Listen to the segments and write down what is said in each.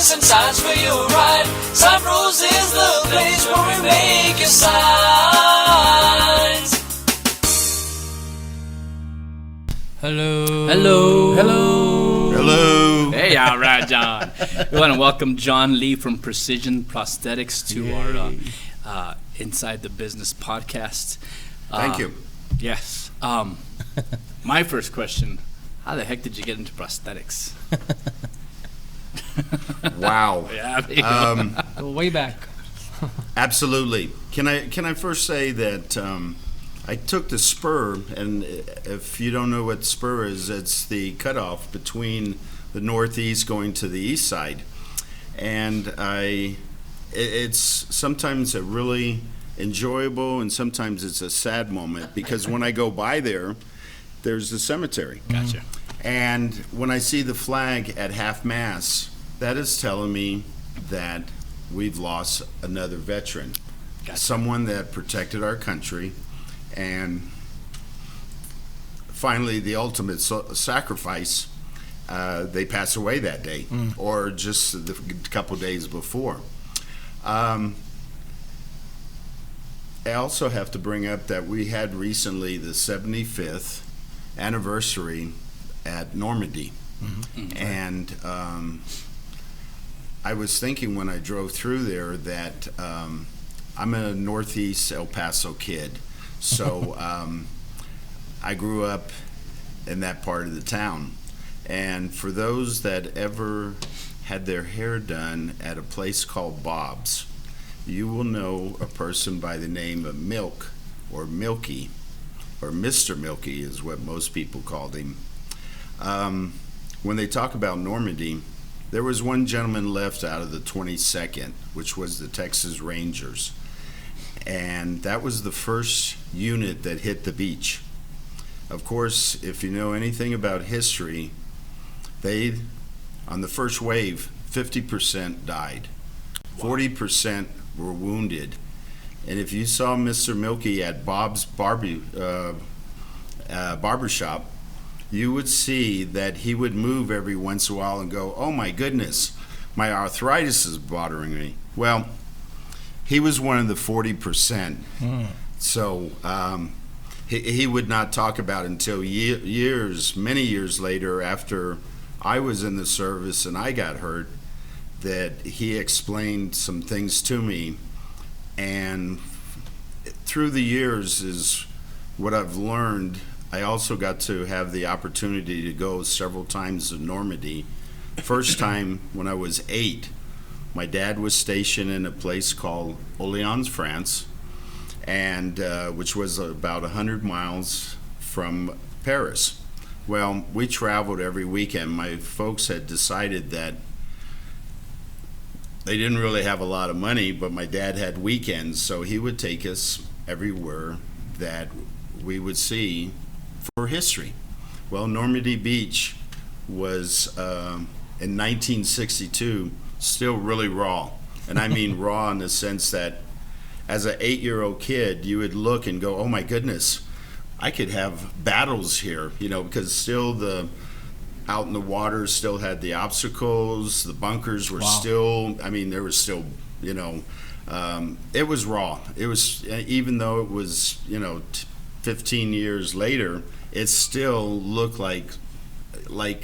some signs for your ride. SignBros is the place where we make your signs. Hello. Hello. Hello. Hello. Hey, all right, John. We want to welcome John Lee from Precision Prosthetics to our Inside the Business podcast. Thank you. Yes. My first question, how the heck did you get into prosthetics? Wow. Yeah. Way back. Absolutely. Can I first say that I took the spur, and if you don't know what spur is, it's the cutoff between the northeast going to the east side, and it's sometimes a really enjoyable and sometimes it's a sad moment because when I go by there's the cemetery. Gotcha. And when I see the flag at half-mast, that is telling me that we've lost another veteran, Gotcha. Someone that protected our country, and finally the ultimate sacrifice, they pass away that day, or just a couple days before. I also have to bring up that we had recently the 75th anniversary at Normandy. Mm-hmm. And I was thinking when I drove through there that I'm a Northeast El Paso kid. So I grew up in that part of the town. And for those that ever had their hair done at a place called Bob's, you will know a person by the name of Milk, or Milky, or Mr. Milky is what most people called him. When they talk about Normandy, there was one gentleman left out of the 22nd, which was the Texas Rangers. And that was the first unit that hit the beach. Of course, if you know anything about history, on the first wave, 50% died. 40% were wounded. And if you saw Mr. Milky at Bob's barbershop, you would see that he would move every once in a while and go, "Oh my goodness, my arthritis is bothering me." Well, he was one of the 40%. So he would not talk about it until many years later, after I was in the service and I got hurt, that he explained some things to me. And through the years is what I've learned. I also got to have the opportunity to go several times to Normandy. First time when I was 8, my dad was stationed in a place called Orléans, France, and which was about 100 miles from Paris. Well, we traveled every weekend. My folks had decided that they didn't really have a lot of money, but my dad had weekends, so he would take us everywhere that we would see for history. Well, Normandy Beach was, in 1962, still really raw. And I mean raw in the sense that as an 8-year-old kid, you would look and go, "Oh my goodness, I could have battles here," because still out in the water still had the obstacles, the bunkers were still, there was still, it was raw. It was, even though it was, 15 years later, it still looked like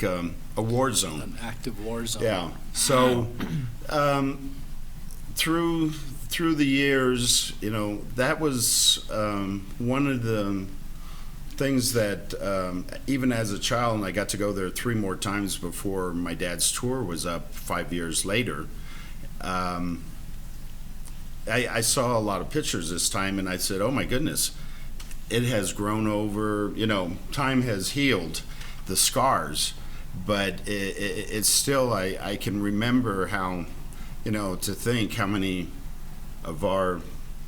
a war zone. An active war zone. Yeah. So through the years, that was one of the things that even as a child, and I got to go there 3 more times before my dad's tour was up 5 years later, I saw a lot of pictures this time, and I said, "Oh my goodness, it has grown over, time has healed the scars, but it's still, I can remember how, to think how many of our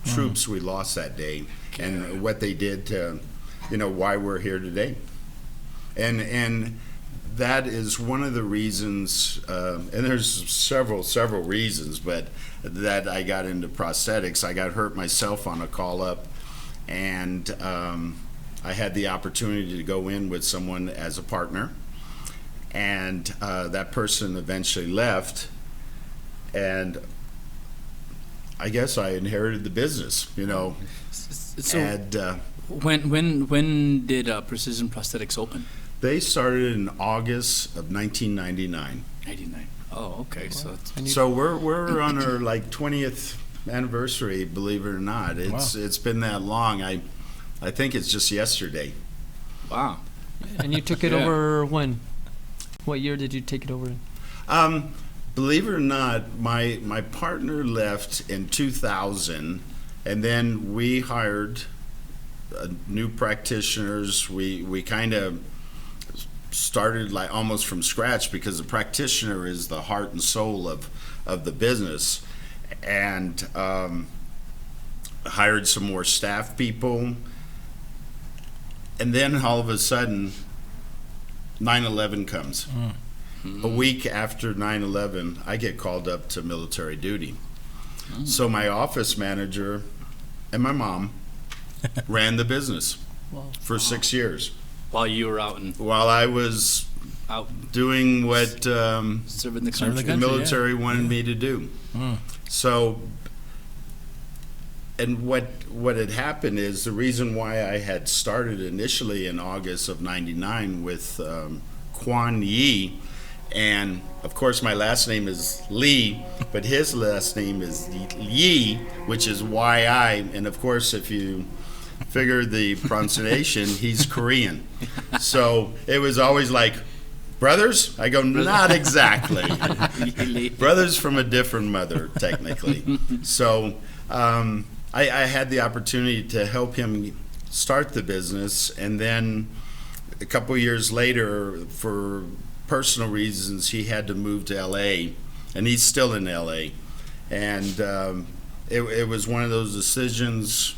troops we lost that day and what they did to, why we're here today." And that is one of the reasons, and there's several reasons, but that I got into prosthetics. I got hurt myself on a call-up, and I had the opportunity to go in with someone as a partner, and that person eventually left, and I guess I inherited the business, So and when did Precision Prosthetics open? they started in August of 1999. 99. Oh, okay. So So we're on our like 20th anniversary, believe it or not. It's been that long. I think it's just yesterday. wow. And you took it Yeah. over when? What year did you take it over in? Believe it or not, my partner left in 2000, and then we hired new practitioners. We kind of started like almost from scratch because the practitioner is the heart and soul of the business, and hired some more staff people. And then all of a sudden, 9/11 comes. A week after 9/11, I get called up to military duty. So my office manager and my mom ran the business for 6 years While you were out and while I was out doing what serving the country. Serving the the country, military wanted me to do. So, and what had happened is the reason why I had started initially in August of '99 with Quan Yi, and of course my last name is Lee, but his last name is Yi, which is YI, and of course if you figure the pronunciation, he's Korean. So it was always like, brothers? I go, not exactly. Brothers from a different mother, technically. So I had the opportunity to help him start the business, and then a couple years later, for personal reasons, he had to move to LA, and he's still in LA. And it was one of those decisions.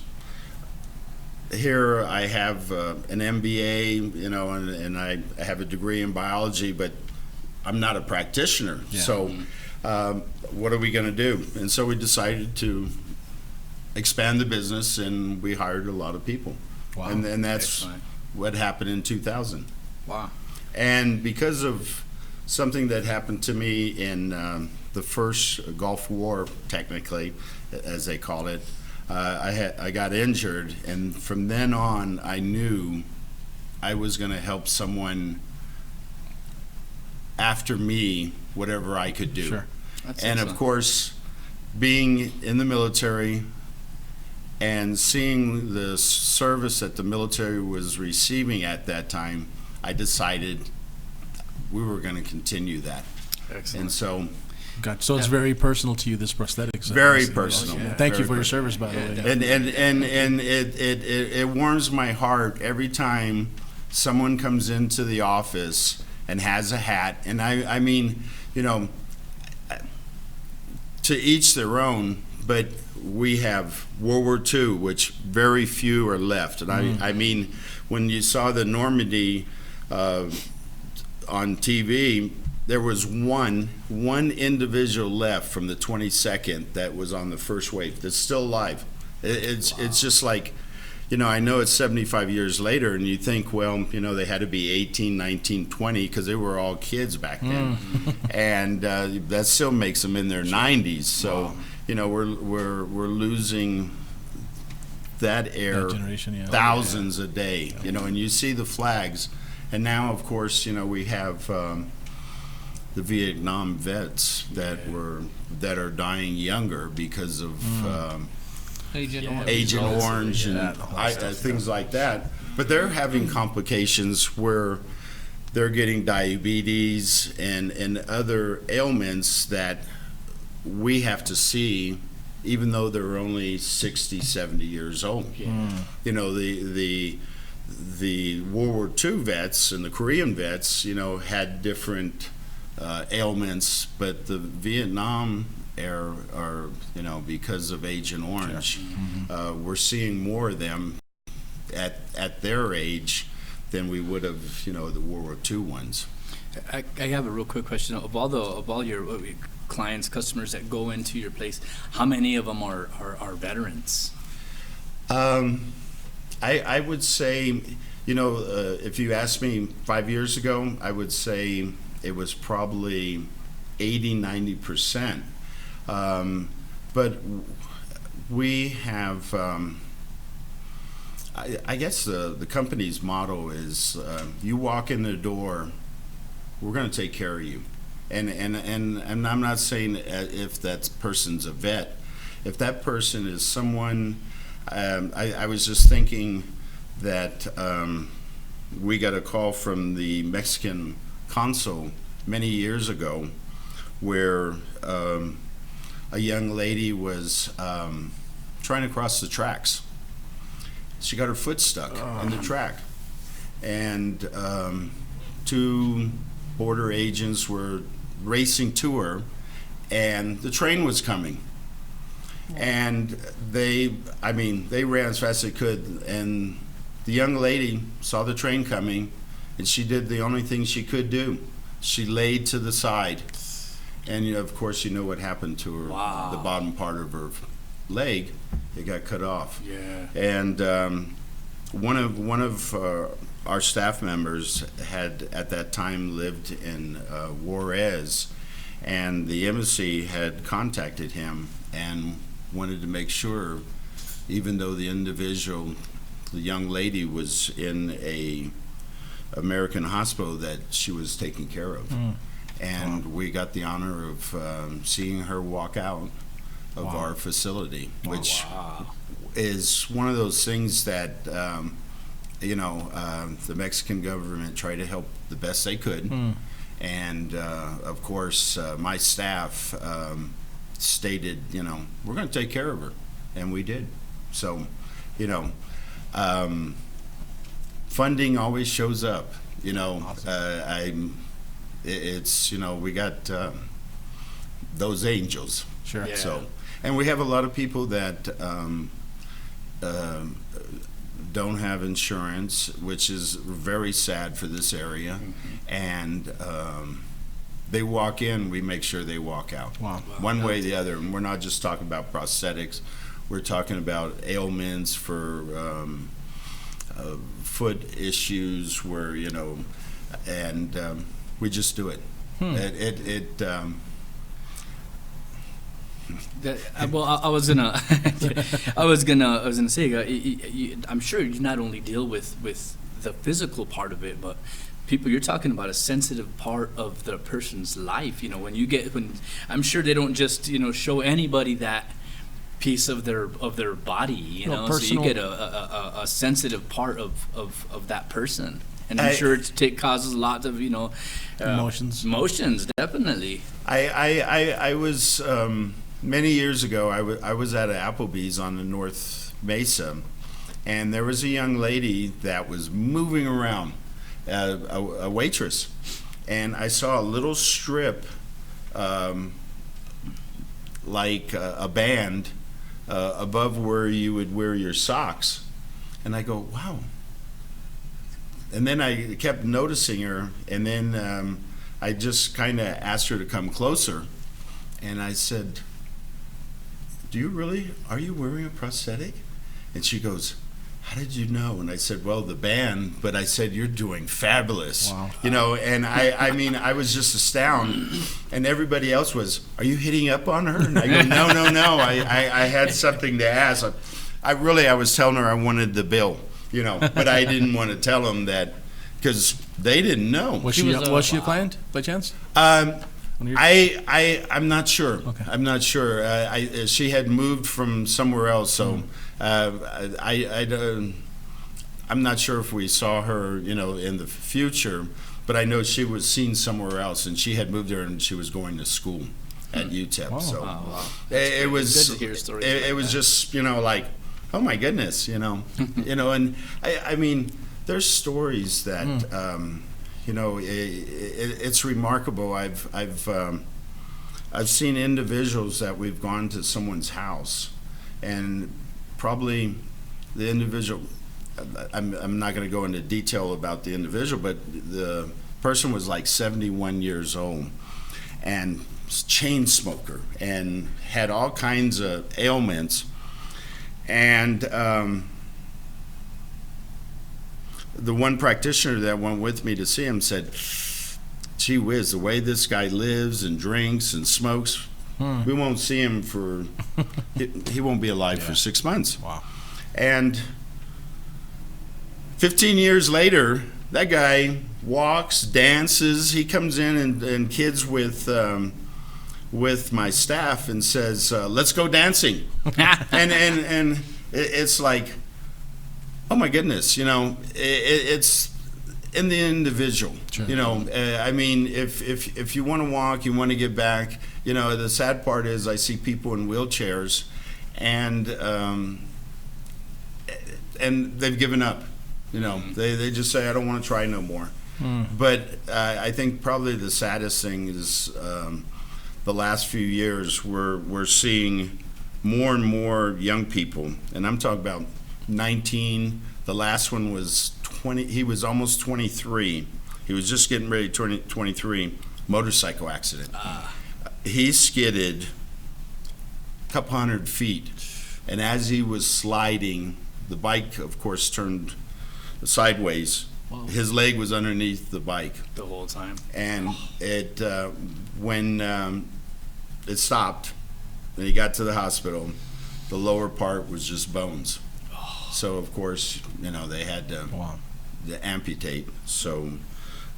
Here I have an MBA, and I have a degree in biology, but I'm not a practitioner. Yeah. So what are we going to do? And so we decided to expand the business, and we hired a lot of people. Wow. And that's Excellent. what happened in 2000. Wow. And because of something that happened to me in the first Gulf War, technically, as they call it, I got injured, and from then on, I knew I was going to help someone after me, whatever I could do. Sure. That's And of excellent. course, being in the military and seeing the service that the military was receiving at that time, I decided we were going to continue that. Excellent. And so, Gotcha. So it's very personal to you, this prosthetics. Very personal. Yeah. Thank you Very for your personal. service, by the way. and it warms my heart every time someone comes into the office and has a hat. And I mean, to each their own, but we have World War II, which very few are left. And I mean, when you saw the Normandy on TV, there was one individual left from the 22nd that was on the first wave that's still alive. It's just like, I know it's 75 years later, and you think, well, they had to be 18, 19, 20, because they were all kids back then. And that still makes them in their 90s. So, we're losing that air, That generation, yeah. thousands a day, and you see the flags. And now, of course, we have the Vietnam vets that are dying younger because of Agent Orange and things like that. But they're having complications where they're getting diabetes and other ailments that we have to see, even though they're only 60, 70 years old. The World War II vets and the Korean vets, had different ailments, but the Vietnam era are, because of Agent Orange, we're seeing more of them at their age than we would have, the World War II ones. I have a real quick question. Of all your clients, customers that go into your place, how many of them are veterans? I would say, if you asked me 5 years ago, I would say it was probably 80, 90%. But we have, I guess the company's motto is, you walk in the door, we're going to take care of you. And I'm not saying if that person's a vet. If that person is someone, I was just thinking that we got a call from the Mexican consul many years ago where a young lady was trying to cross the tracks. She got her foot stuck in the track. And two border agents were racing to her, and the train was coming. And they ran as fast as they could, and the young lady saw the train coming, and she did the only thing she could do. She laid to the side, and of course you know what happened to her. Wow. The bottom part of her leg, it got cut off. Yeah. And one of our staff members had at that time lived in Juarez, and the embassy had contacted him and wanted to make sure, even though the young lady was in a American hospital, that she was taken care of. And we got the honor of seeing her walk out of our facility, which is one of those things that the Mexican government tried to help the best they could. And of course my staff stated, we're going to take care of her, and we did. So funding always shows up. Awesome. We got those angels. Sure. Yeah. So, and we have a lot of people that don't have insurance, which is very sad for this area. And they walk in, we make sure they walk out. Wow. One way or the other. And we're not just talking about prosthetics. We're talking about ailments for foot issues where, and we just do it. I was gonna say, I'm sure you not only deal with the physical part of it, but you're talking about a sensitive part of the person's life. When I'm sure they don't just show anybody that piece of their body. So you get a sensitive part of that person. And I'm sure it causes a lot of, Emotions. Emotions, definitely. I was, many years ago, I was at an Applebee's on the North Mesa, and there was a young lady that was moving around, a waitress, and I saw a little strip, like a band, above where you would wear your socks. And I go, wow. And then I kept noticing her, and then I just kind of asked her to come closer, and I said, are you wearing a prosthetic? And she goes, how did you know? And I said, well, the band, but I said, you're doing fabulous. Wow. And I was just astounded, and everybody else was, are you hitting up on her? And I go, no, I had something to ask. I was telling her I wanted the bill. But I didn't want to tell them that because they didn't know. Was she a client by chance? I'm not sure. Okay. I'm not sure. She had moved from somewhere else, so I'm not sure if we saw her, in the future. But I know she was seen somewhere else, and she had moved there, and she was going to school at UTEP. Oh. So Wow. it was good to hear stories it like was that. just like, oh my goodness, and I mean, there's stories that it's remarkable. I've seen individuals that we've gone to someone's house, and probably the individual, I'm not going to go into detail about the individual, but the person was like 71 years old and chain smoker and had all kinds of ailments. And the one practitioner that went with me to see him said, gee whiz, the way this guy lives and drinks and smokes, We won't see him for, he won't be alive for 6 months. Wow. And 15 years later, that guy walks, dances. He comes in and kids with my staff and says, "Let's go dancing." and it's like, oh my goodness, it's in the individual. Sure. I mean, if you want to walk, you want to get back. The sad part is I see people in wheelchairs, and they've given up. They just say, I don't want to try no more. But I think probably the saddest thing is the last few years we're seeing more and more young people, and I'm talking about 19. The last one was 20. He was almost 23. He was just getting ready to turn 23. Motorcycle accident. He skidded a couple hundred feet, and as he was sliding, the bike, of course, turned sideways. Wow. His leg was underneath the bike, The whole time. and when it stopped and he got to the hospital, the lower part was just bones. So of course, they had to, Wow. to amputate. So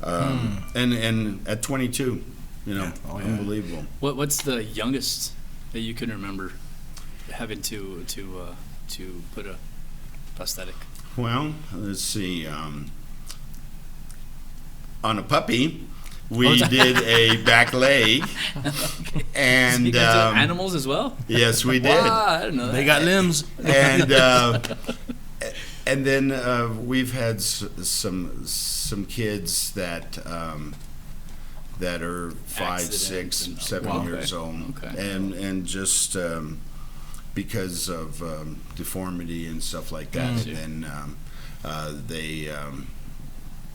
and at 22, Yeah. Oh, yeah. unbelievable. What's the youngest that you can remember having to put a prosthetic? Well, let's see. On a puppy, we did a back leg, and You guys do animals as well? yes, we did. Wow, I didn't know that. They got limbs. And then we've had some kids that are 5, Accidents 6, and- 7 Wow. years Okay. old, Okay. and just because of deformity and stuff like that, and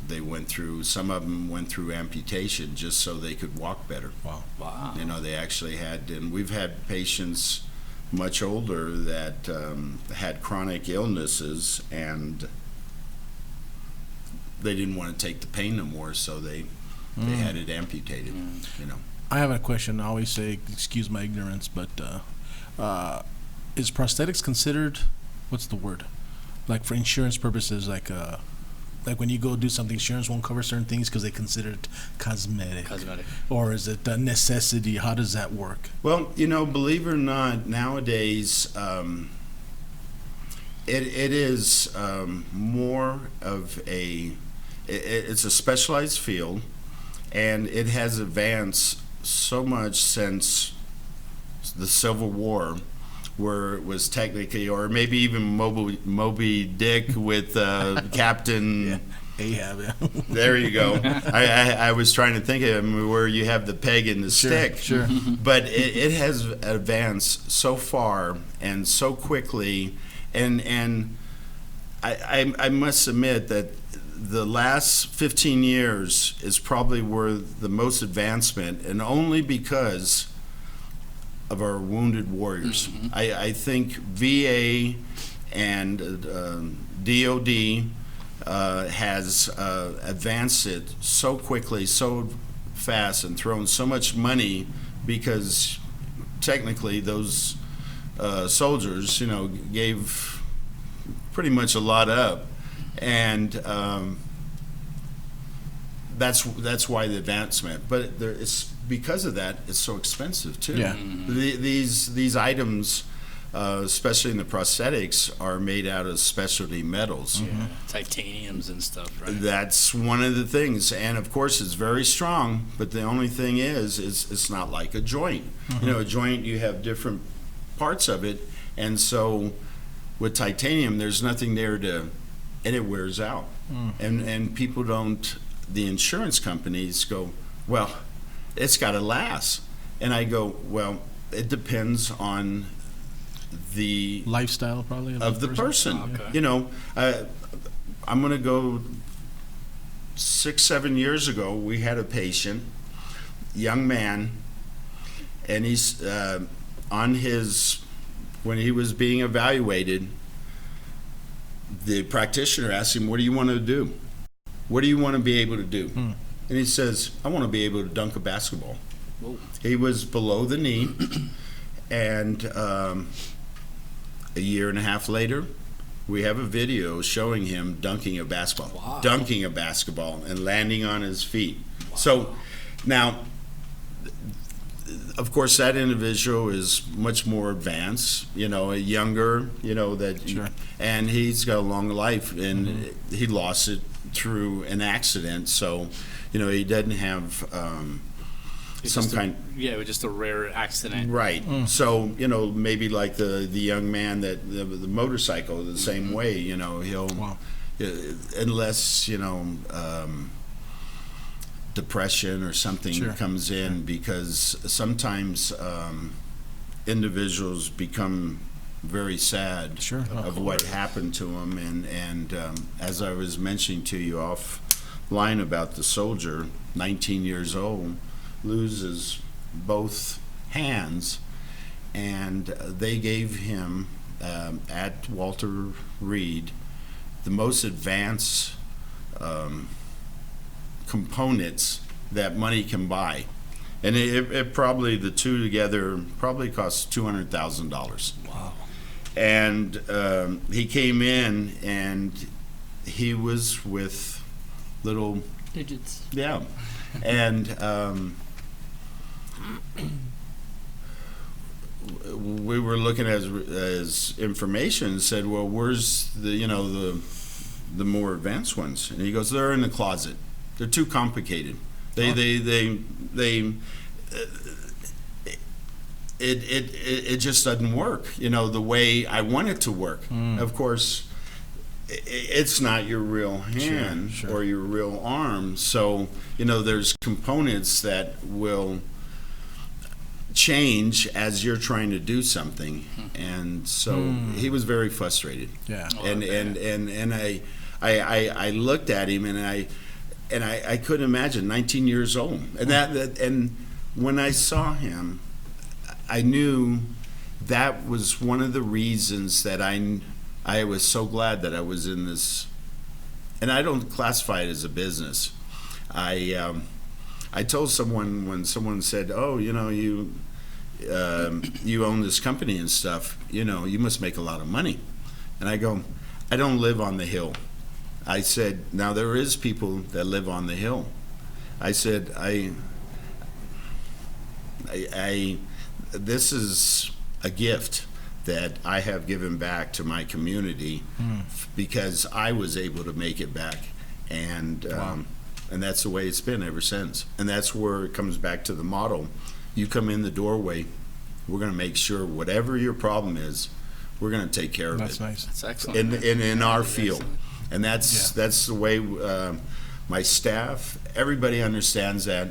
they went through. Some of them went through amputation just so they could walk better. Wow. They actually had, and we've had patients much older that had chronic illnesses, and they didn't want to take the pain no more, so they had it amputated. I have a question. I always say, excuse my ignorance, but is prosthetics considered, what's the word? Like for insurance purposes, like when you go do something, insurance won't cover certain things because they consider it cosmetic. Or is it a necessity? How does that work? Well, believe it or not, nowadays it is more of it's a specialized field, and it has advanced so much since the Civil War, where it was technically, or maybe even Moby Dick with Captain. Ahab, yeah. There you go. I was trying to think of where you have the peg and the stick. Sure. But it has advanced so far and so quickly, and I must admit that the last 15 years is probably where the most advancement, and only because of our wounded warriors. I think VA and DOD has advanced it so quickly, so fast, and thrown so much money, because technically those soldiers, gave pretty much a lot up, and that's why the advancement. But it's because of that, it's so expensive too. Yeah. These items, especially in the prosthetics, are made out of specialty metals. Titaniums and stuff, right? That's one of the things, and of course it's very strong. But the only thing is it's not like a joint. A joint, you have different parts of it, and so with titanium, there's nothing there and it wears out. And people don't. The insurance companies go, well, it's got to last, and I go, well, it depends on the Lifestyle, probably, of the person. Okay. I'm going to go 6-7 years ago. We had a patient, young man, and he's when he was being evaluated, the practitioner asked him, what do you want to do? What do you want to be able to do? And he says, I want to be able to dunk a basketball. Whoa. He was below the knee, and a year and a half later, we have a video showing him dunking a basketball, and landing on his feet. Wow. So now, of course, that individual is much more advanced, a younger, Sure. and he's got a long life, and he lost it through an accident. So, he doesn't have some kind. Yeah, it was just a rare accident. Right. So, maybe like the young man that the motorcycle, the same way, he'll, Wow. unless, depression or something Sure. comes in, because sometimes individuals become very sad Sure. of what happened to them. And as I was mentioning to you offline about the soldier, 19 years old, loses both hands, and they gave him at Walter Reed the most advanced components that money can buy, and it probably, the two together probably cost $200,000. Wow. And he came in, and he was with little Digits. yeah, and we were looking at his information and said, well, where's the more advanced ones? And he goes, they're in the closet. They're too complicated. It just doesn't work, the way I want it to work. Of course, it's not your real hand Sure. or your real arm. So, there's components that will change as you're trying to do something. And so he was very frustrated. Yeah. And I looked at him, and I couldn't imagine, 19 years old. And when I saw him, I knew that was one of the reasons that I was so glad that I was in this. And I don't classify it as a business. I told someone, when someone said, "Oh, you own this company and stuff, you must make a lot of money," and I go, "I don't live on the hill." I said, "Now there is people that live on the hill." I said, this is a gift that I have given back to my community because I was able to make it back, and and that's the way it's been ever since. And that's where it comes back to the model. You come in the doorway, we're going to make sure whatever your problem is, we're going to take care of That's it. nice. That's excellent. In our That's field. excellent. And that's the way my staff, everybody understands that.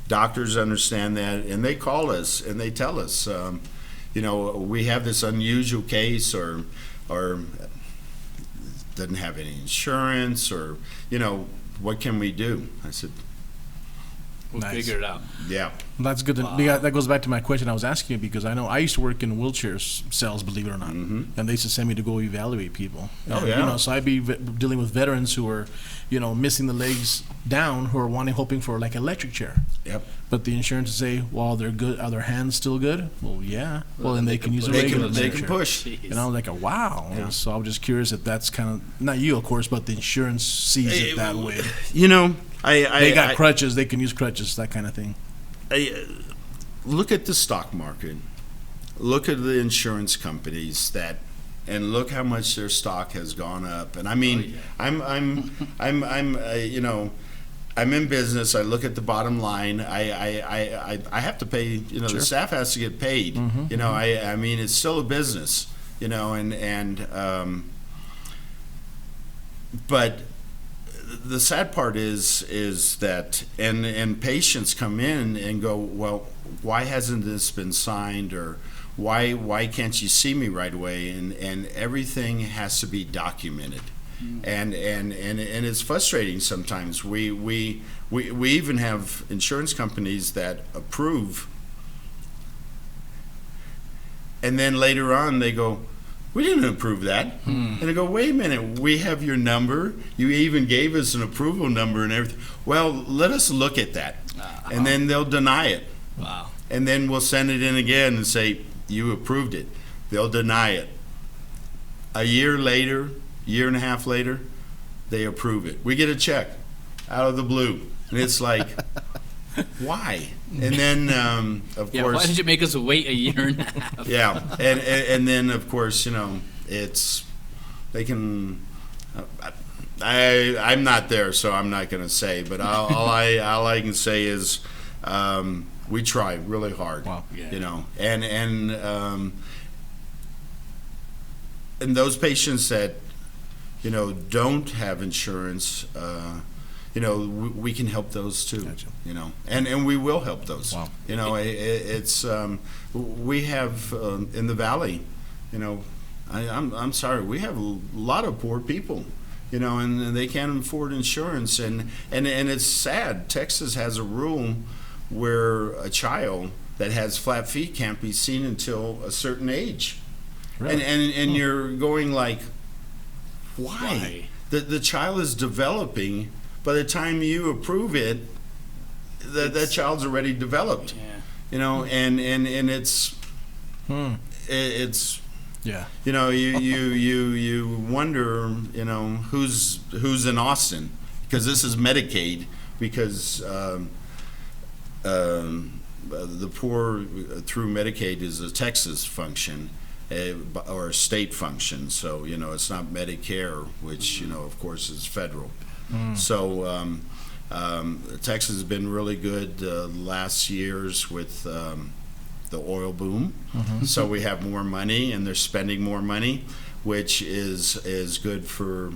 Doctors understand that, and they call us and they tell us, we have this unusual case, or doesn't have any insurance, or what can we do? I said, We'll Nice. figure it out. yeah. That's good. Wow. That goes back to my question I was asking you, because I know I used to work in wheelchair sales, believe it or not, and they used to send me to go evaluate people. Oh, And, yeah. So I'd be dealing with veterans who are, missing the legs down, who are hoping for like electric chair. Yep. But the insurance would say, well, they're good. Are their hands still good? Well, yeah. Well, then they can use a They regular can, they electric can chair. push. Jeez. And I was like, wow. Yeah. So I was just curious if that's kind of, not you, of course, but the insurance sees it that way. They got crutches, they can use crutches, that kind of thing. Look at the stock market. Look at the insurance companies and look how much their stock has gone up. And I mean, I'm in business. I look at the bottom line. I have to pay. The staff has to get paid. I mean, it's still a business. But the sad part is that, and patients come in and go, well, why hasn't this been signed, or why can't you see me right away? And everything has to be documented. And it's frustrating sometimes. We even have insurance companies that approve, and then later on they go, we didn't approve that. And I go, wait a minute, we have your number. You even gave us an approval number and everything. Well, let us look at that. And then they'll deny it. Wow. And then we'll send it in again and say, you approved it. They'll deny it. A year later, year and a half later, they approve it. We get a check out of the blue. And it's like, why? And then, of Yeah, course. why did you make us wait a year and a half? Yeah, and then, of course, it's, they can, I'm not there, so I'm not going to say, but all I can say is we try really hard. Wow. Yeah. And those patients that don't have insurance, we can help those too. Gotcha. And we will help those. Wow. It's we have in the valley, I'm sorry, we have a lot of poor people. And they can't afford insurance, and it's sad. Texas has a rule where a child that has flat feet can't be seen until a certain age. Really? And you're going like, why? Why? The child is developing. By the time you approve it, that child's already developed. Yeah. And it's Yeah. you wonder, who's in Austin, because this is Medicaid, because the poor through Medicaid is a Texas function, or a state function. So it's not Medicare, which of course is federal. So Texas has been really good last years with the oil boom. So we have more money, and they're spending more money, which is good for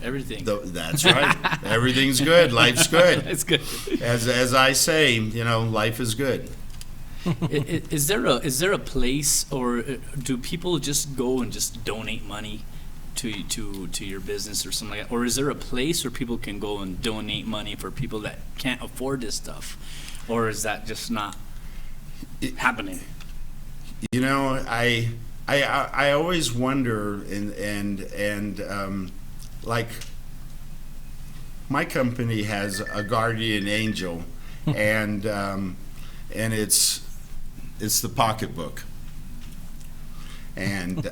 Everything. that's right. Everything's good. Life's good. It's good. As I say, life is good. Is there a place, or do people just go and just donate money to your business or something like that? Or is there a place where people can go and donate money for people that can't afford this stuff? Or is that just not happening? I always wonder, and like, my company has a guardian angel, and it's the pocketbook, and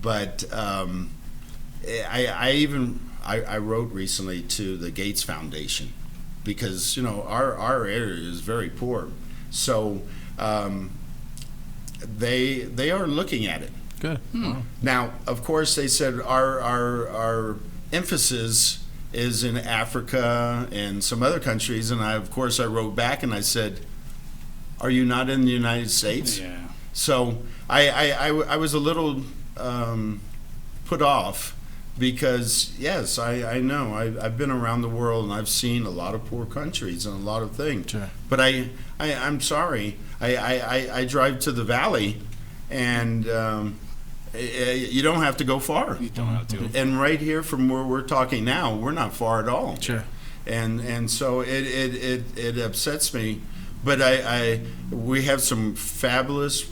but I wrote recently to the Gates Foundation, because our area is very poor, so they are looking at it. Good. Wow. Now, of course, they said our emphasis is in Africa and some other countries, and I wrote back and I said, "Are you not in the United States?" Yeah. So I was a little put off, because yes, I know I've been around the world and I've seen a lot of poor countries and a lot of things. Sure. But I'm sorry, I drive to the valley, and you don't have to go far. You don't have to. And right here from where we're talking now, we're not far at all. Sure. And so it upsets me, but we have some fabulous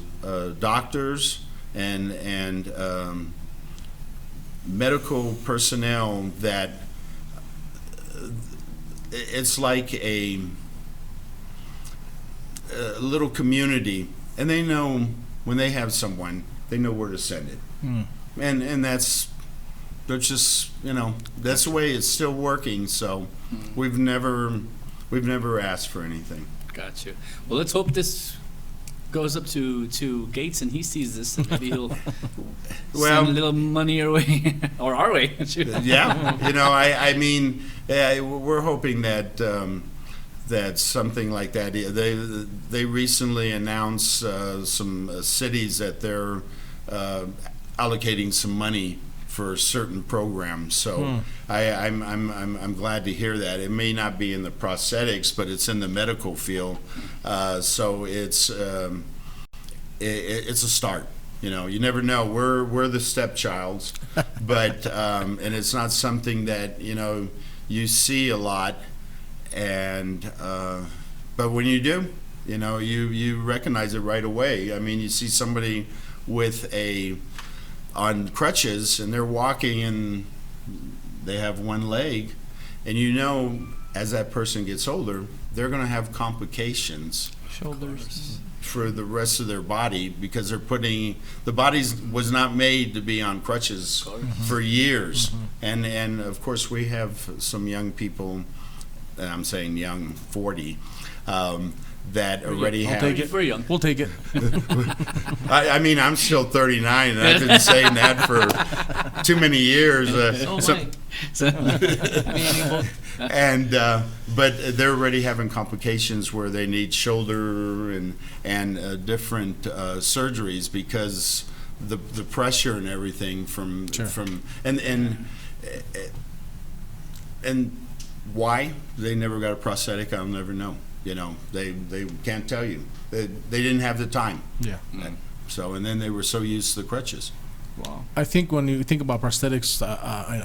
doctors and medical personnel that it's like a little community, and they know when they have someone, they know where to send it. And that's just that's the way it's still working. So we've never asked for anything. Got you. Well, let's hope this goes up to Gates and he sees this, and maybe he'll send a little money your way or our way. Yeah, I mean, we're hoping that that something like that. They recently announced some cities that they're allocating some money for certain programs. So I'm glad to hear that. It may not be in the prosthetics, but it's in the medical field. So it's a start. You never know. We're the stepchilds, but and it's not something that you see a lot. And but when you do, you recognize it right away. I mean, you see somebody on crutches, and they're walking, and they have one leg, and as that person gets older, they're going to have complications Shoulders. for the rest of their body because they're putting the body was not made to be on crutches for years, and of course we have some young people, and I'm saying young 40, that already I'll have. take it. Very young. We'll take it. I mean, I'm still 39, and I've been saying that for too many years. Oh so- my. and but they're already having complications where they need shoulder and different surgeries because the pressure and everything from Sure. and why they never got a prosthetic, I'll never know. You know, they can't tell you. They didn't have the time. Yeah. So and then they were so used to the crutches. Wow. I think when you think about prosthetics,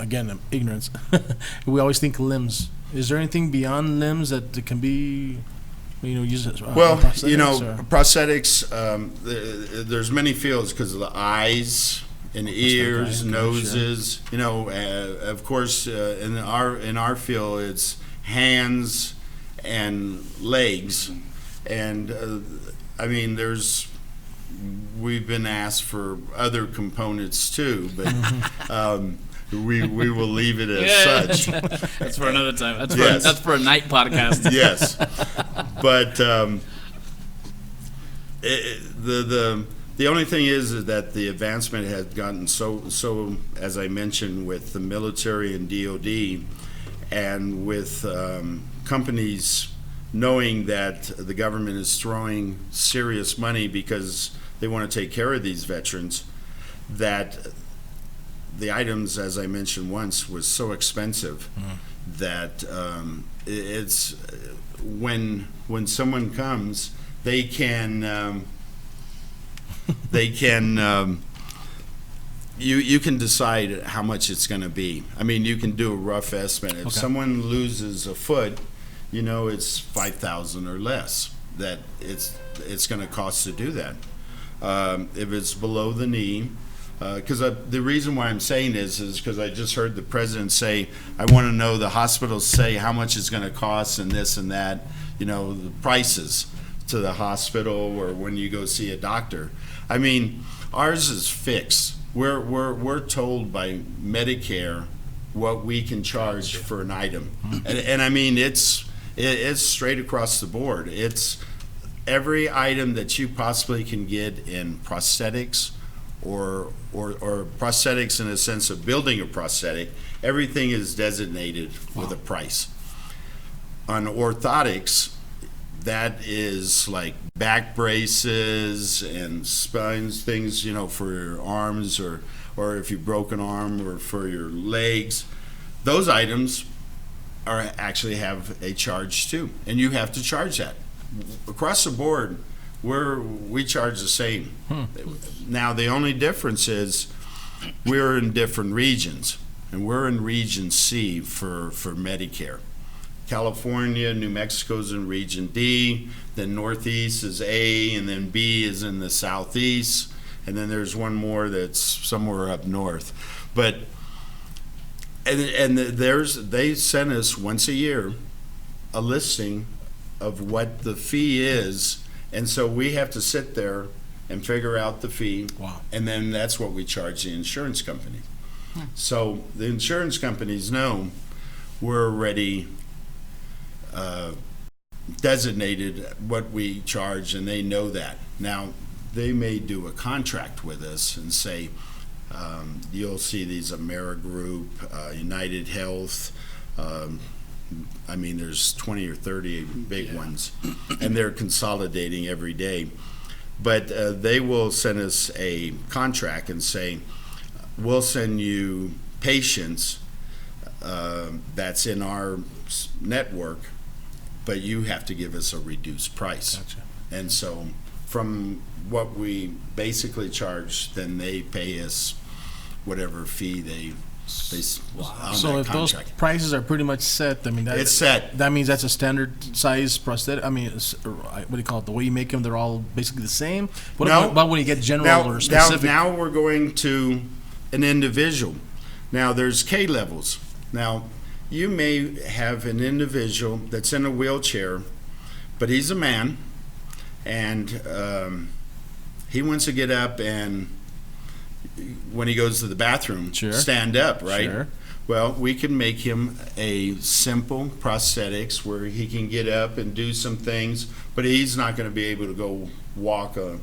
again, ignorance, we always think limbs. Is there anything beyond limbs that can be, used as Well, prosthetics, or? prosthetics, there's many fields because of the eyes and ears, eye, okay, noses. Of course, in our field, it's hands and legs. And, I mean, we've been asked for other components too, but we will leave it as such. That's for another time. Yes. That's for a night podcast. Yes, but the only thing is that the advancement has gotten so as I mentioned with the military and DoD, and with companies knowing that the government is throwing serious money because they want to take care of these veterans, that the items, as I mentioned once, was so expensive that it's when someone comes, they can you can decide how much it's going to be. I mean, you can do a rough estimate. If Okay. someone loses a foot, it's $5,000 or less that it's going to cost to do that. If it's below the knee, because the reason why I'm saying this is because I just heard the president say, I want to know the hospitals say how much it's going to cost and this and that, the prices to the hospital or when you go see a doctor. I mean, ours is fixed. We're told by Medicare what we can charge for an item, and I mean it's straight across the board. It's every item that you possibly can get in prosthetics or prosthetics in the sense of building a prosthetic. Everything is designated with a price. On orthotics, that is like back braces and spines, things, for your arms or if you broke an arm or for your legs. Those items actually have a charge too, and you have to charge that. Across the board, we charge the same. Now, the only difference is we're in different regions, and we're in Region C for Medicare. California, New Mexico's in Region D, then Northeast is A, and then B is in the Southeast, and then there's one more that's somewhere up north. But they send us once a year a listing of what the fee is, and so we have to sit there and figure out the fee. Wow. And then that's what we charge the insurance company. So the insurance companies know we're already designated what we charge, and they know that. Now, they may do a contract with us and say, you'll see these AmeriGroup, United Health, I mean, there's 20 or 30 big ones, and they're consolidating every day. But they will send us a contract and say, we'll send you patients that's in our network, but you have to give us a reduced price. Gotcha. And so from what we basically charge, then they pay us whatever fee they on So that if contract. those prices are pretty much set, I mean, It's set. That means that's a standard size prosthetic. I mean, what do you call it? The way you make them, they're all basically the same. What No. about when you get general or specific? Now we're going to an individual. Now there's K levels. Now you may have an individual that's in a wheelchair, but he's a man, and he wants to get up and when he goes to the bathroom, Sure. stand up, right? Sure. Well, we can make him a simple prosthetics where he can get up and do some things, but he's not going to be able to go walk Gotcha.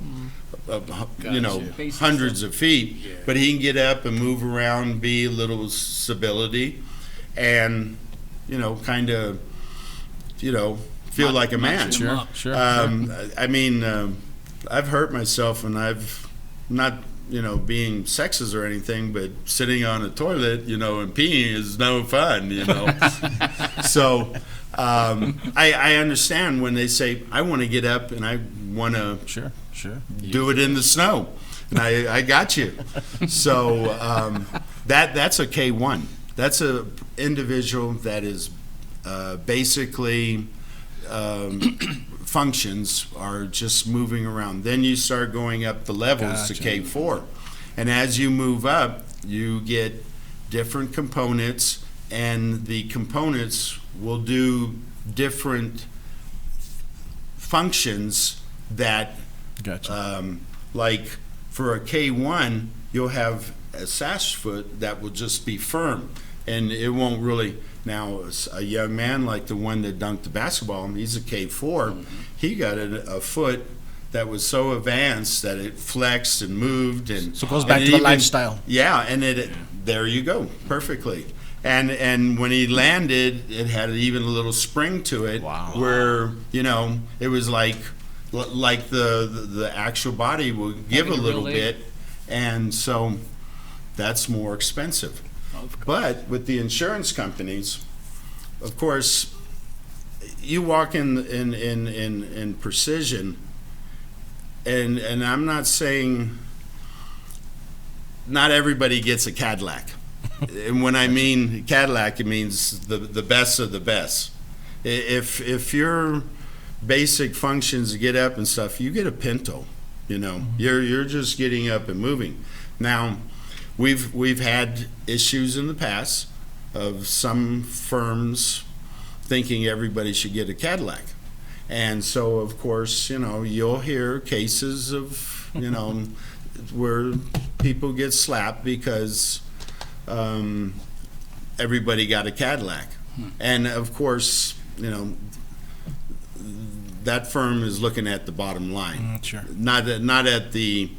Basic hundreds of feet, Yeah. but he can get up and move around, be a little stability, and kind of feel like a man. Notch him up. Sure. I mean, I've hurt myself, and I've not, being sexist or anything, but sitting on a toilet, and peeing is no fun, So I understand when they say, I want to get up and I want to Sure. do it in the snow. And I got you. So that's a K1. That's a individual that is basically functions are just moving around. Then you start going up the levels to Gotcha. K4. And as you move up, you get different components, and the components will do different functions that Gotcha. like for a K1, you'll have a sash foot that will just be firm, and it won't really. Now, a young man like the one that dunked the basketball, he's a K4. He got a foot that was so advanced that it flexed and moved, and So it goes and back it to the even- lifestyle. Yeah, and there you go, perfectly. And when he landed, it had even a little spring to it, Wow. where it was like the actual body will give a Having a little real bit, and so that's more expensive. But with the insurance companies, of course, you walk in Precision, and I'm not saying not everybody gets a Cadillac. And when I mean Cadillac, it means the best of the best. If your basic functions get up and stuff, you get a Pinto. You're just getting up and moving. Now, we've had issues in the past of some firms thinking everybody should get a Cadillac. And so, of course, you'll hear cases of, where people get slapped because everybody got a Cadillac. And, of course, that firm is looking at the bottom line. Sure. Not at the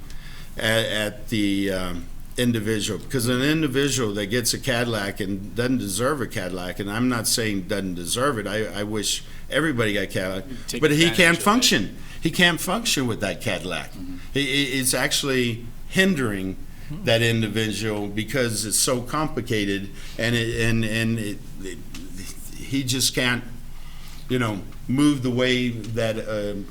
individual, because an individual that gets a Cadillac and doesn't deserve a Cadillac, and I'm not saying doesn't deserve it, I wish everybody got a Cadillac, Take but he advantage can't of it. function. He can't function with that Cadillac. It's actually hindering that individual because it's so complicated, and he just can't, move the way that a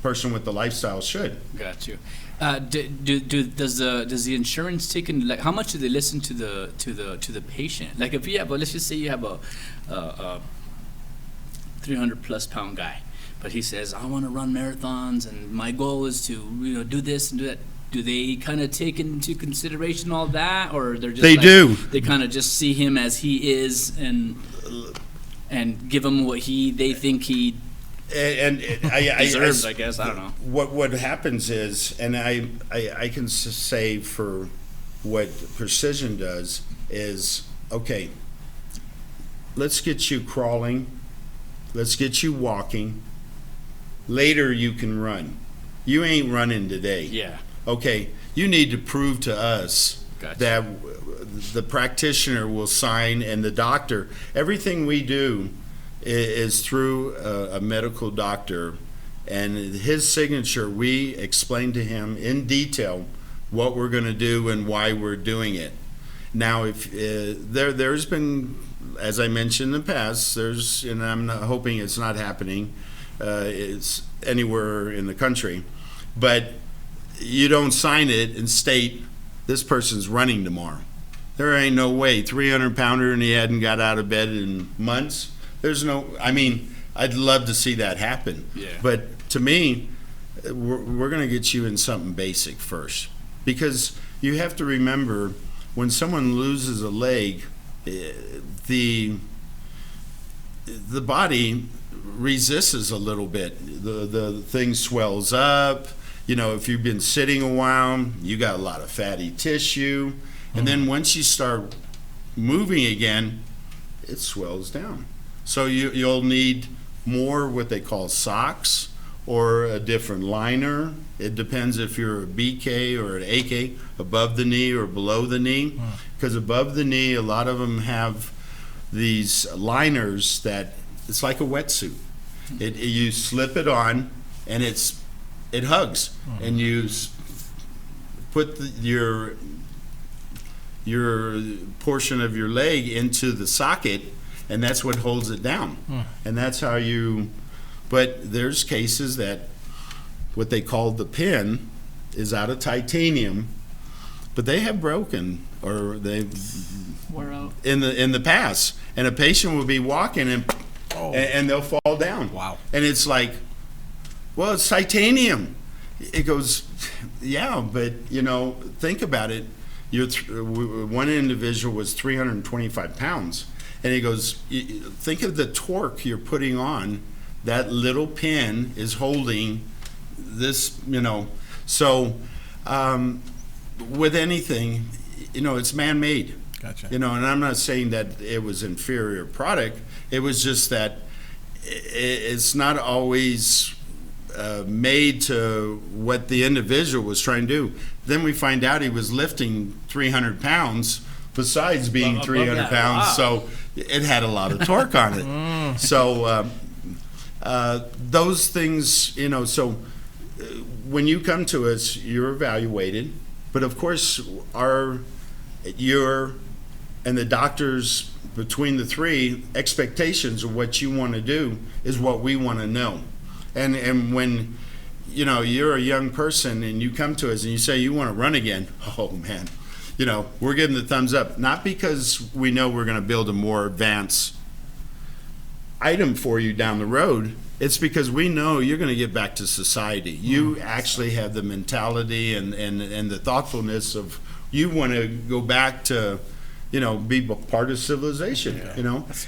person with the lifestyle should. Got you. Does the insurance take in, like, how much do they listen to the patient? Like, if you have let's just say you have a 300+ pound guy, but he says, I want to run marathons and my goal is to do this and do that. Do they kind of take into consideration all that, or they're just They do. They kind of just see him as he is and give him what they think he And I deserves, I guess. I don't know. What happens is, and I can say for what Precision does is, okay, let's get you crawling, let's get you walking. Later you can run. You ain't running today. Yeah. Okay, you need to prove to us Gotcha. that the practitioner will sign, and the doctor, everything we do is through a medical doctor, and his signature, we explain to him in detail what we're going to do and why we're doing it. Now, if there's been, as I mentioned in the past, and I'm not hoping it's not happening, it's anywhere in the country, but you don't sign it and state this person's running tomorrow. There ain't no way, 300-pounder and he hadn't got out of bed in months. There's no, I'd love to see that happen. Yeah. But to me, we're going to get you in something basic first. Because you have to remember, when someone loses a leg, the body resists a little bit. The thing swells up. You know, if you've been sitting a while, you got a lot of fatty tissue. And then once you start moving again, it swells down. So you'll need more what they call socks or a different liner. It depends if you're a BK or an AK, above the knee or below the knee. Because above the knee, a lot of them have these liners that it's like a wetsuit. You slip it on and it hugs, and you put your portion of your leg into the socket, and that's what holds it down. And that's how you. But there's cases that what they call the pin is out of titanium, but they have broken or they Wore out. in the past, and a patient will be walking and they'll fall down. Wow. And it's like, well, it's titanium. It goes, yeah, but think about it. One individual was 325 pounds, and he goes, think of the torque you're putting on. That little pin is holding this, So, with anything, it's man-made. Gotcha. And I'm not saying that it was inferior product. It was just that it's not always made to what the individual was trying to do. Then we find out he was lifting 300 pounds besides being Above 300 that. pounds. Wow. So it had a lot of torque on it. So those things, so when you come to us, you're evaluated. But of course, your and the doctors, between the three, expectations of what you want to do is what we want to know. And when you're a young person and you come to us and you say you want to run again, oh man, we're giving the thumbs up. Not because we know we're going to build a more advanced item for you down the road. It's because we know you're going to get back to society. You actually have the mentality and the thoughtfulness of you want to go back to be part of civilization.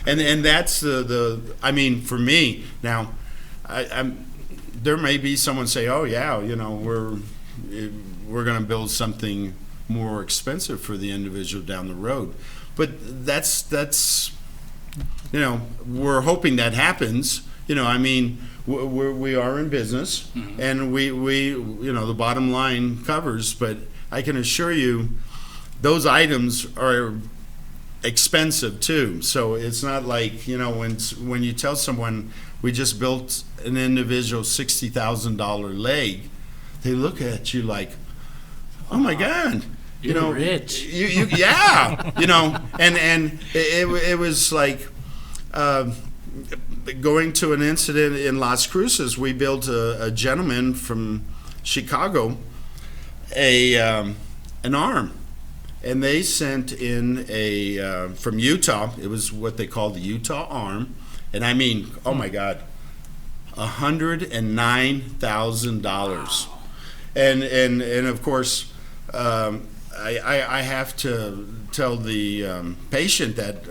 And that's I mean, for me now, there may be someone say, oh yeah, we're going to build something more expensive for the individual down the road, but that's we're hoping that happens. I mean, we are in business, and we the bottom line covers, but I can assure you those items are expensive too. So it's not like, when you tell someone we just built an individual $60,000 leg, they look at you like, oh my God, You're rich. Yeah, and it was like going to an incident in Las Cruces. We built a gentleman from Chicago an arm. And they sent in from Utah. It was what they call the Utah arm. And I mean, oh my God, $109,000. And of course, I have to tell the patient that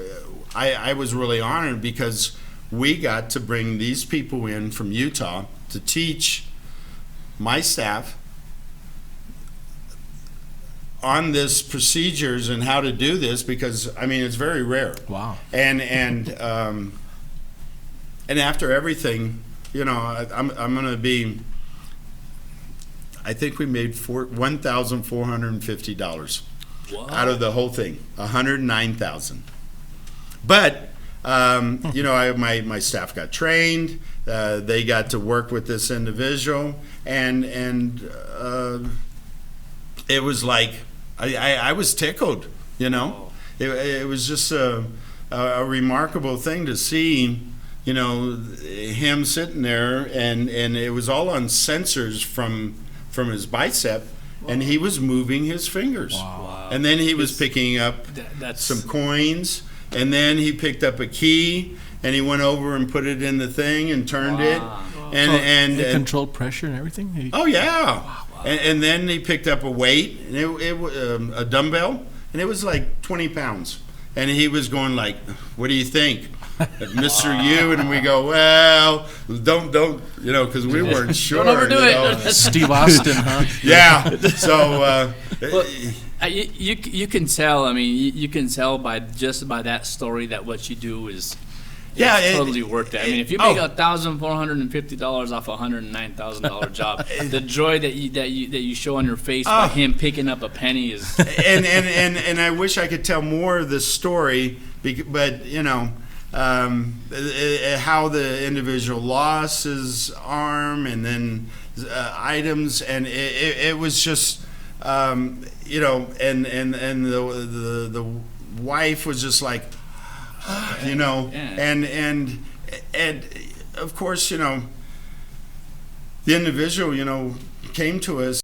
I was really honored because we got to bring these people in from Utah to teach my staff on this procedures and how to do this, because I mean it's very rare. Wow. And after everything, I'm gonna be. I think we made $1,450 out of the whole thing. 109,000. But my staff got trained. They got to work with this individual, and it was like. I was tickled, It was just a remarkable thing to see, him sitting there, and it was all on sensors from his bicep, and he was moving his fingers. Wow. And then he was picking up some coins, and then he picked up a key, and he went over and put it in the thing and turned it. And it controlled pressure and everything? Oh, yeah. And then he picked up a weight, and a dumbbell, and it was like 20 pounds. and he was going like, "What do you think, Mr. U?" And we go, "Well, don't, because we weren't sure." Don't overdo it. Steve Austin, huh? Yeah. So Well, you can tell. I mean, you can tell by that story that what you do is totally worth it. I mean, if you make $1,450 off a $109,000 job, the joy that you show on your face by him picking up a penny is. and I wish I could tell more of the story, but how the individual lost his arm and then items, and it was just and the wife was just like, and of course, the individual, came to us,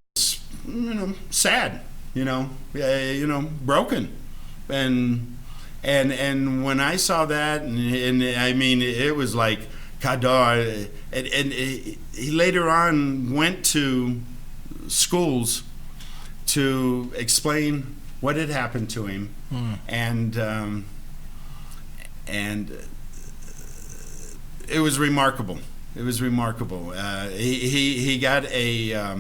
sad, broken, and when I saw that, and I mean, it was like, Kadar, and he later on went to schools to explain what had happened to him, and it was remarkable. It was remarkable. He got a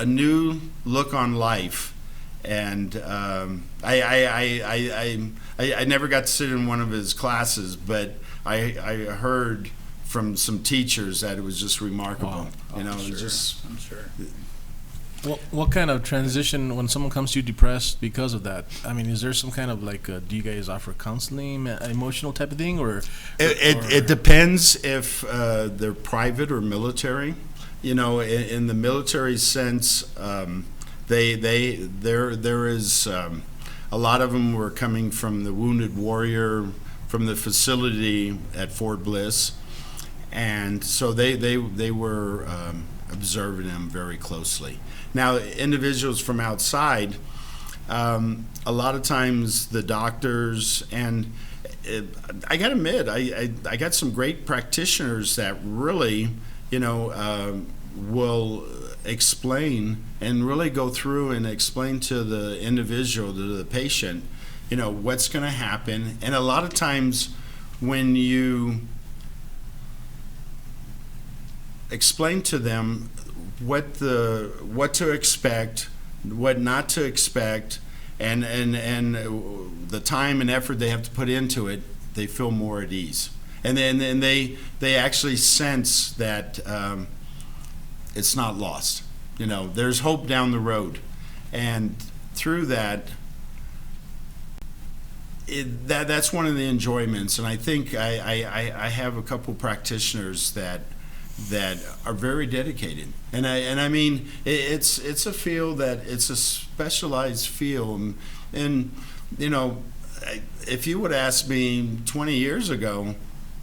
new look on life, and I never got to sit in one of his classes, but I heard from some teachers that it was just remarkable. I'm sure. What kind of transition when someone comes to you depressed because of that? I mean, is there some kind of like, do you guys offer counseling, emotional type of thing, or? It depends if they're private or military. In the military sense, there is a lot of them were coming from the Wounded Warrior, from the facility at Fort Bliss, and so they were observing them very closely. Now, individuals from outside, a lot of times the doctors, and I got to admit, I got some great practitioners that really, will explain and really go through and explain to the individual, to the patient, what's going to happen. And a lot of times when you explain to them what to expect, what not to expect, and the time and effort they have to put into it, they feel more at ease. And then they actually sense that it's not lost. There's hope down the road, and through that, that's one of the enjoyments. And I think I have a couple practitioners that are very dedicated, and I mean, it's a field that it's a specialized field, and if you would ask me 20 years ago,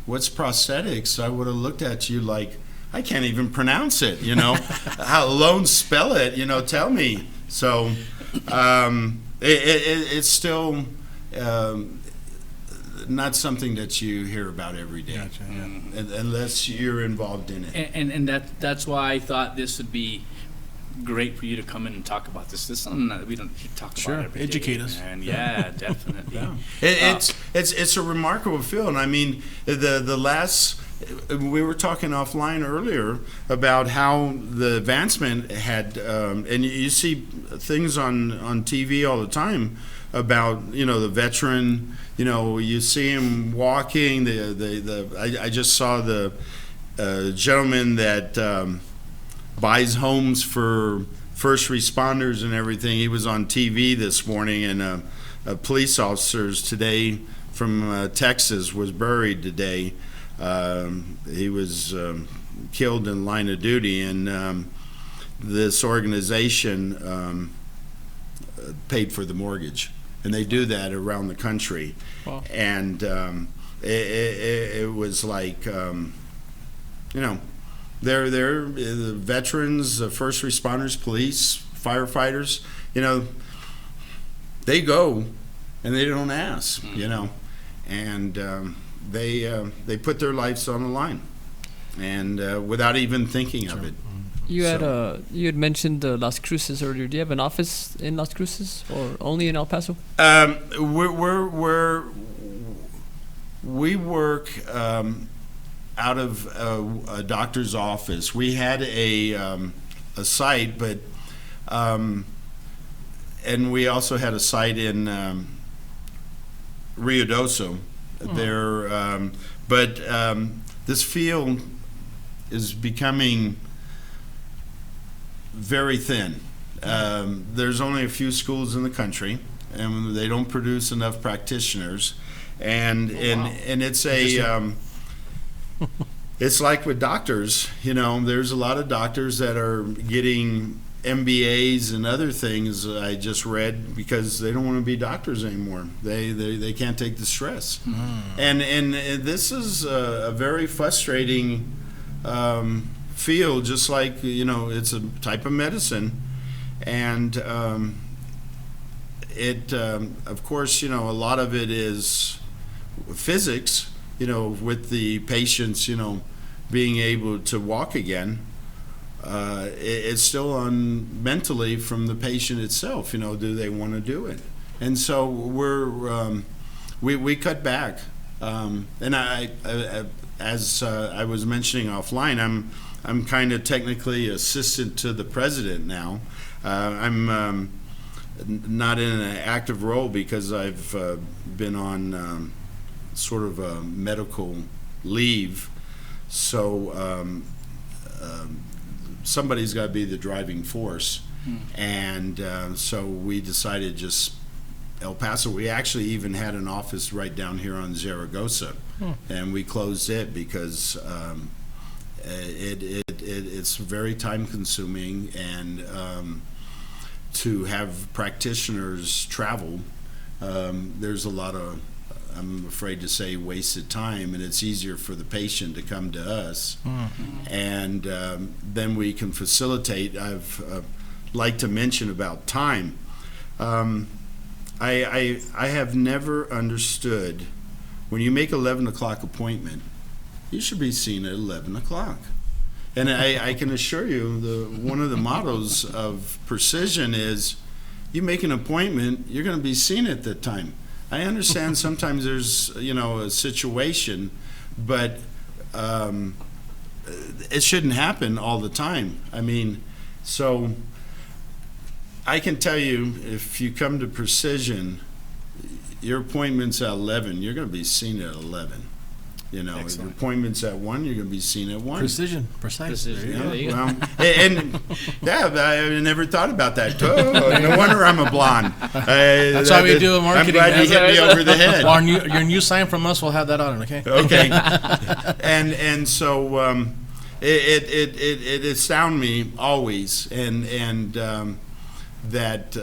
what's prosthetics, I would have looked at you like, I can't even pronounce it, how alone spell it, tell me. So it's still not something that you hear about every day. Gotcha, yeah. Unless you're involved in it. And that's why I thought this would be great for you to come in and talk about this. This is something that we don't talk about every day. Educate us. And yeah, definitely. It's a remarkable field. I mean, the last, we were talking offline earlier about how the advancement had, and you see things on TV all the time about the veteran. You see him walking. I just saw the gentleman that buys homes for first responders and everything. He was on TV this morning, and a police officer today from Texas was buried today. He was killed in line of duty, and this organization paid for the mortgage. And they do that around the country. Wow. And it was like, they're the veterans, first responders, police, firefighters, they go and they don't ask, and they put their lives on the line, and without even thinking of it. You had So- you had mentioned Las Cruces earlier. Do you have an office in Las Cruces or only in El Paso? We work out of a doctor's office. We had a site, but and we also had a site in Rio Doso. There, but this field is becoming very thin. There's only a few schools in the country, and they don't produce enough practitioners. And it's a it's like with doctors, there's a lot of doctors that are getting MBAs and other things I just read because they don't want to be doctors anymore. They can't take the stress. And this is a very frustrating field, just like, it's a type of medicine. And of course, a lot of it is physics, with the patients, being able to walk again. It's still on mentally from the patient itself, do they want to do it? And so we cut back. And as I was mentioning offline, I'm kind of technically assistant to the president now. I'm not in an active role because I've been on sort of a medical leave. So somebody's got to be the driving force. And so we decided just El Paso. We actually even had an office right down here on Zaragoza. And we closed it because it's very time consuming, and to have practitioners travel, there's a lot of, I'm afraid to say, wasted time, and it's easier for the patient to come to us. And then we can facilitate. I've like to mention about time. I have never understood, when you make 11 o'clock appointment, you should be seen at 11 o'clock. And I can assure you, one of the mottos of Precision is, you make an appointment, you're going to be seen at that time. I understand sometimes there's, a situation, but it shouldn't happen all the time. I mean, so I can tell you, if you come to Precision, your appointment's at 11, you're going to be seen at 11. If your appointment's at 1, you're going to be seen at 1. Precision, precise. Precision. There you go. Yeah, and I never thought about that. Oh, no wonder I'm a blonde. That's why we do a marketing. I'm glad you hit me over the head. Well, your new sign from us will have that on it, okay? Okay. And so it astounded me always, and that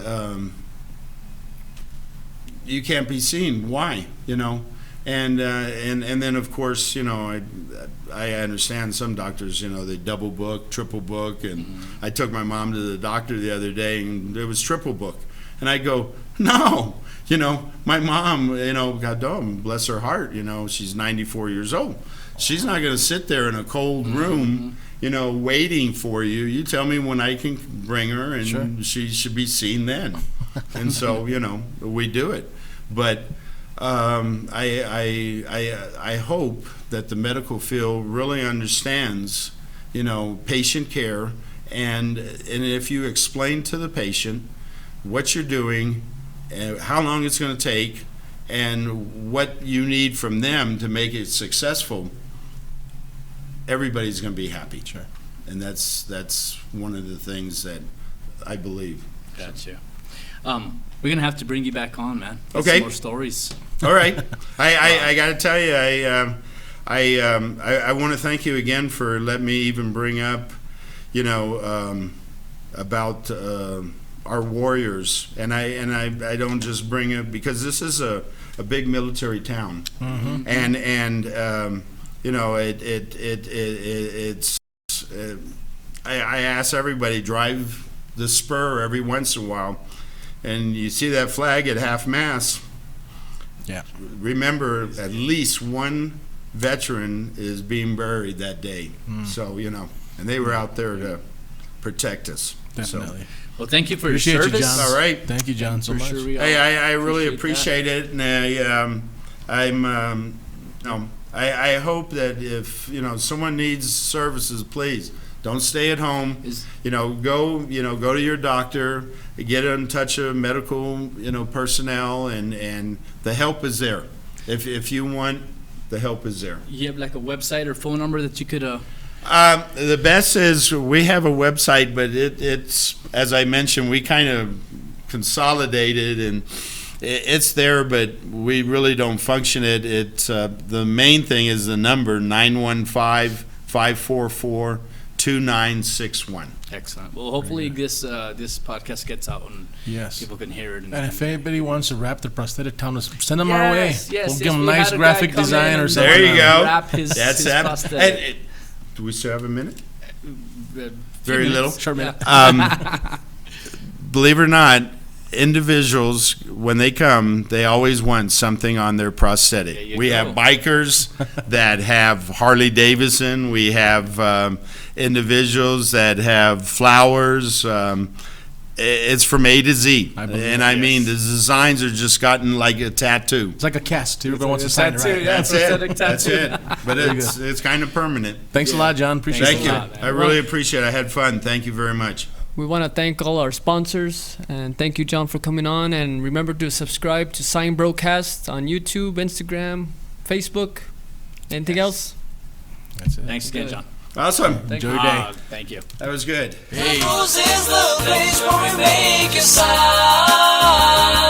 you can't be seen. Why? And then of course, I understand some doctors, they double book, triple book, and I took my mom to the doctor the other day, and it was triple book, and I go, no, my mom, God bless her heart, she's 94 years old. She's not going to sit there in a cold room, waiting for you. You tell me when I can bring her, and Sure. she should be seen then. And so, we do it. But I hope that the medical field really understands, patient care, and if you explain to the patient what you're doing, how long it's going to take, and what you need from them to make it successful, everybody's going to be happy. Sure. And that's one of the things that I believe. Gotcha. We're gonna have to bring you back on, man. Get Okay. some more stories. All right. I got to tell you, I want to thank you again for letting me even bring up, about our warriors, and I don't just bring it because this is a big military town, and it's I ask everybody, drive the spur every once in a while, and you see that flag at half mast. Yeah. Remember, at least one veteran is being buried that day. So, and they were out there to protect us. Definitely. Well, thank you for Appreciate your you, service. John. All right. Thank you, John, so For much. sure we Hey, all I really appreciate appreciate it, and I hope that if someone needs services, please don't stay at home. Is- Go to your doctor, get in touch with medical personnel, and the help is there. If you want, the help is there. You have like a website or phone number that you could The best is we have a website, but it's as I mentioned, we kind of consolidated and it's there, but we really don't function it. It's the main thing is the number 915-544-2961. Excellent. Well, hopefully this podcast gets out and Yes. people can hear it. And if anybody wants to wrap their prosthetic town, send them our way. Yes, We'll yes, give them we nice had a guy graphic come in design or and- something. There you go. Wrap his That's his that. prosthetic. Do we still have a minute? Very Very little. Short minute. Believe it or not, individuals, when they come, they always want something on their prosthetic. There you We go. have bikers that have Harley Davidson. We have individuals that have flowers. It's from A to Z. I believe And it, I mean, yes. the designs are just gotten like a tattoo. It's like a cast. Everybody wants to sign it, right? Yeah, That's prosthetic it. That's tattoo. it. But it's kind of permanent. Thanks a lot, John. Appreciate Thank it. you. a lot, man. I really appreciate it. I had fun. Thank you very much. We want to thank all our sponsors and thank you, John, for coming on. And remember to subscribe to SignBroCast on YouTube, Instagram, Facebook. Anything else? That's it. Thanks again, John. Awesome. Enjoy your day. Thank you. That was good. Bros is the place where we make a sign.